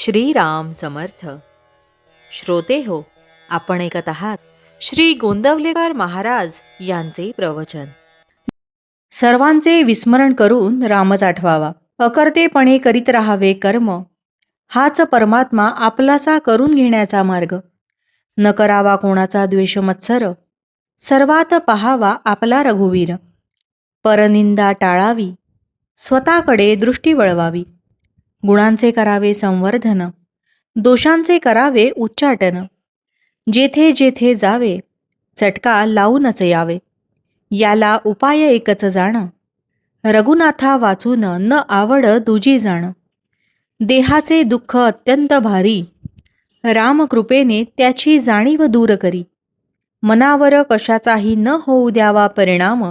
श्रीराम समर्थ. श्रोते हो, आपण ऐकत आहात श्री गोंदवलेकर महाराज यांचे प्रवचन. सर्वांचे विस्मरण करून रामच आठवावा, अकर्तेपणे करीत राहावे कर्म, हाच परमात्मा आपलासा करून घेण्याचा मार्ग. न करावा कोणाचा द्वेष मत्सर, सर्वात पहावा आपला रघुवीर. परनिंदा टाळावी, स्वतःकडे दृष्टी वळवावी. गुणांचे करावे संवर्धन, दोषांचे करावे उच्चाटन. जेथे जेथे जावे, चटका लावूनच यावे. याला उपाय एकच जाण, रघुनाथा वाचून न आवड दुजी जाण. देहाचे दुःख अत्यंत भारी, रामकृपेने त्याची जाणीव दूर करी. मनावर कशाचाही न होऊ द्यावा परिणाम,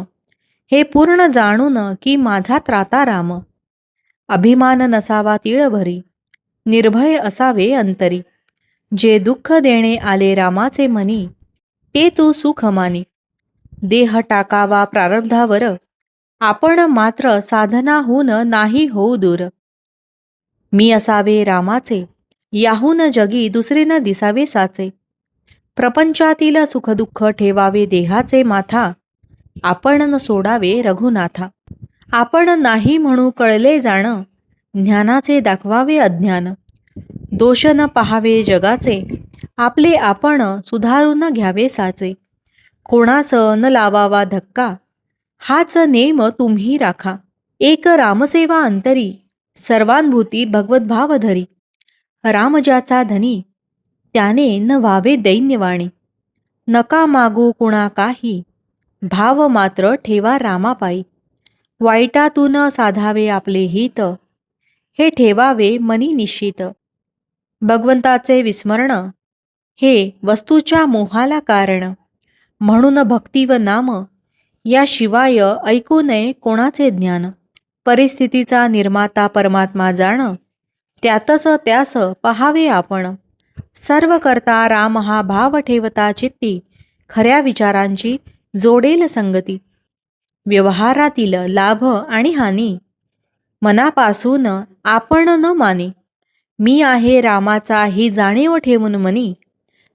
हे पूर्ण जाणून की माझा त्राता राम. अभिमान नसावा तिळभरी, निर्भय असावे अंतरी. जे दुःख देणे आले रामाचे मनी, ते तू सुख मानी. देह टाकावा प्रारब्धावर, आपण मात्र साधनाहून नाही होऊ दूर. मी असावे रामाचे, याहून जगी दुसरे न दिसावे साचे. प्रपंचातील सुखदुःख ठेवावे देहाचे माथा, आपण न सोडावे रघुनाथा. आपण नाही म्हणू कळले जाण, ज्ञानाचे दाखवावे अज्ञान. दोष न पहावे जगाचे, आपले आपण सुधारून घ्यावे साचे. कोणाचं न लावावा धक्का, हाच नेम तुम्ही राखा. एक रामसेवा अंतरी, सर्वांभूती भगवद्भाव धरी. राम ज्याचा धनी, त्याने न व्हावे दैन्यवाणी. नका मागू कुणा काही, भाव मात्र ठेवा रामापायी. वाईटातून साधावे आपले हित, हे ठेवावे मनी निश्चित. भगवंताचे विस्मरण, हे वस्तूच्या मोहाला कारण. म्हणून भक्ती व नाम, याशिवाय ऐकू नये कोणाचे ज्ञान. परिस्थितीचा निर्माता परमात्मा जाण, त्यातच त्यास पहावे आपण. सर्व करता राम हा भाव ठेवता चित्ती, खऱ्या विचारांची जोडेल संगती. व्यवहारातील लाभ आणि हानी, मनापासून आपण न मानी. मी आहे रामाचा ही जाणीव ठेवून मनी,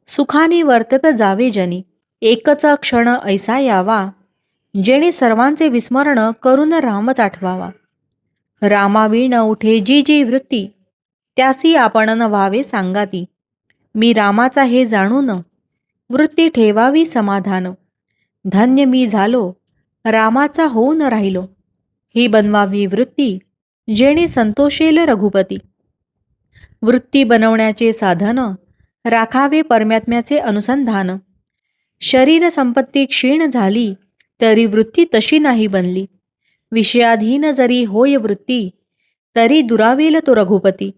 सुखाने वर्तत जावे जनी. एकच क्षण ऐसा यावा, जेणे सर्वांचे विस्मरण करून रामच आठवावा. रामाविण उठे जी जी वृत्ती, त्यासी आपण न व्हावे सांगाती. मी रामाचा हे जाणून, वृत्ती ठेवावी समाधान. धन्य मी झालो, रामाचा होऊन राहिलो. ही बनवावी वृत्ती, जेणे संतोषेल रघुपती. वृत्ती बनवण्याचे साधन, राखावे परमात्म्याचे अनुसंधान. शरीर संपत्ती क्षीण झाली, तरी वृत्ती तशी नाही बनली. विषयाधीन जरी होय वृत्ती, तरी दुरावेल तो रघुपती.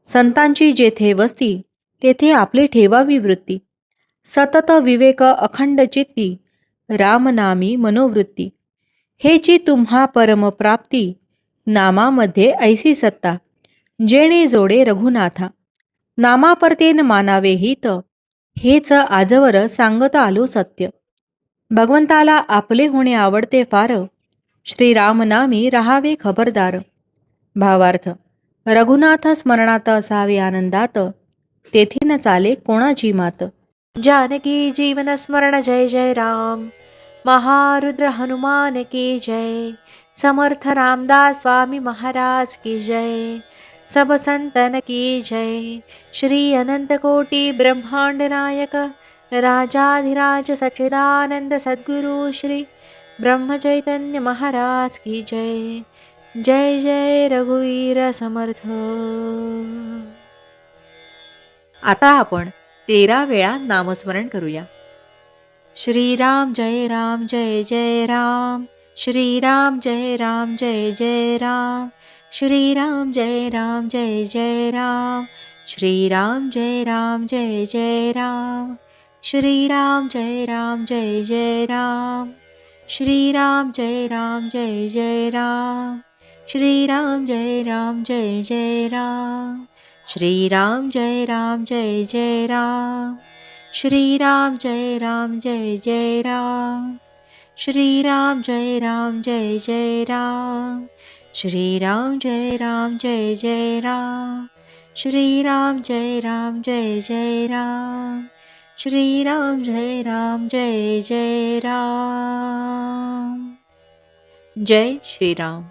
संतांची जेथे वस्ती, तेथे आपली ठेवावी वृत्ती. सतत विवेक अखंड चित्ती, रामनामी मनोवृत्ती. हेची तुम्हा परमप्राप्ती, नामामध्ये ऐसी सत्ता, जेणे जोडे रघुनाथा. नामापरतेन मानावे हित, हेच आजवर सांगत आलो सत्य. भगवंताला आपले होणे आवडते फार, श्रीरामनामी रहावे खबरदार. भावार्थ, रघुनाथ स्मरणात असावे आनंदात, तेथे न चाले कोणाची मात. जानकी जीवन स्मरण जय जय राम, महारुद्र हनुमान की जय. समर्थ रामदास स्वामी महाराज की जय. सब संतन की जय. श्री अनंत कोटि ब्रह्मांड नायक, राजाधिराज सच्चिदानंद सद्गुरु श्री ब्रह्म चैतन्य महाराज की जय. जय जय रघुवीर समर्थ. आता आपण 13 वेळा नामस्मरण करूया. श्रीराम जय राम जय जय राम. श्रीराम जय राम जय जय राम. श्रीराम जय राम जय जय राम. श्रीराम जय राम जय जय राम. श्रीराम जय राम जय जय राम. श्रीराम जय राम जय जय राम. श्रीराम जय राम जय जय राम. श्रीराम जय राम जय जय राम. श्रीराम जय राम जय जय राम. श्रीराम जय राम जय जय राम. श्रीराम जय राम जय जय राम. श्रीराम जय राम जय जय राम, श्रीराम जय राम जय जय राम. जय श्रीराम.